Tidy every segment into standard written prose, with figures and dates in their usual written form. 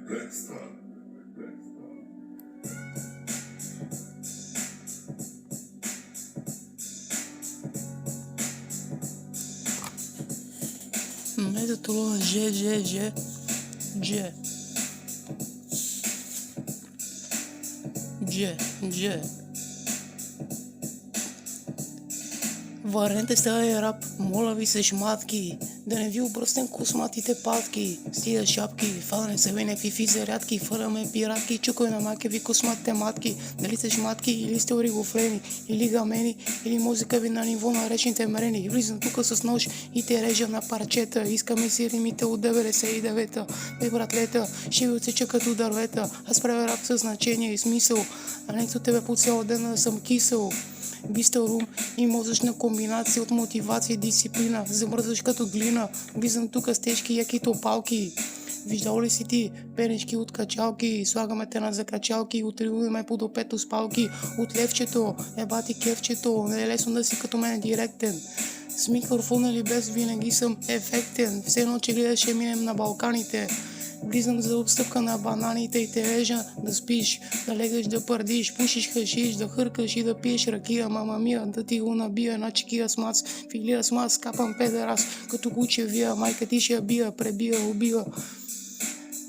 Blackstar. Это то G. Варенте става рап, моля ви се шматки, да не ви обръснем косматите патки, с тия шапки, фане се ви някакви физарядки, фърляме пиратки, чукай на маке ви косматите матки, дали сте шматки или сте оригофрени, или гамени, или музика ви на ниво на речните мрени, влизам тука с нож и те режа на парчета, искаме си римите от 99-та, бе братлета, ще ви отсеча като дървета, аз правя рап със значение и смисъл, а не като тебе по цял ден да съм кисел. Бистъл рум и мозъчна комбинация от мотивация и дисциплина. Замръзваш като глина. Влизам тука с тежки яки топалки. Виждал ли си ти пенечки от качалки? Слагаме те на закачалки, отрилуваме подопето с палки. От левчето, ебати кефчето, не е лесно да си като мен директен. С микрофон или без винаги съм ефектен. Все едно, че гледаше минем на Балканите. Влизам за отстъпка на бананите и те режа да спиш, да легаш да пърдиш, пушиш хашиш, да хъркаш и да пиеш ракия, мама мия, да ти го набия на чекия с мац, филия с мац, капам педерас, като куче вия, майка ти ще я бия, пребия, убива.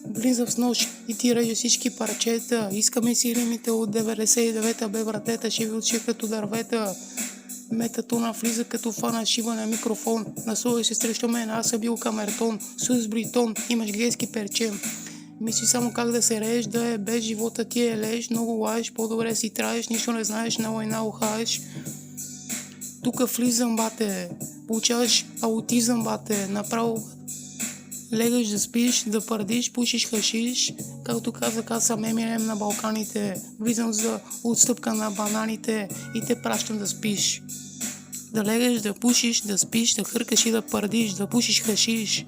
Влизам с нож и ти режа всички парчета, искаме си римите от 99-та, бе братета, ще ви отшия като дървета. Метатона влиза като фана шива на микрофон. Насложи се срещу мен, аз съм бил камертон. С бритон, имаш гейски перчем. Мисли само как да се рееш, да е без живота ти е леж. Много лаеш, по-добре си траеш, нищо не знаеш, на война ухаеш. Тука влизам, бате, получаваш аутизъм, бате, направо легаш да спиш, да пардиш, пушиш хашиш, както казах, аз съм Еминем на Балканите, влизам за отстъпка на бананите и те пращам да спиш. Да легаш, да пушиш, да спиш, да хъркаш и да пардиш, да пушиш хашиш.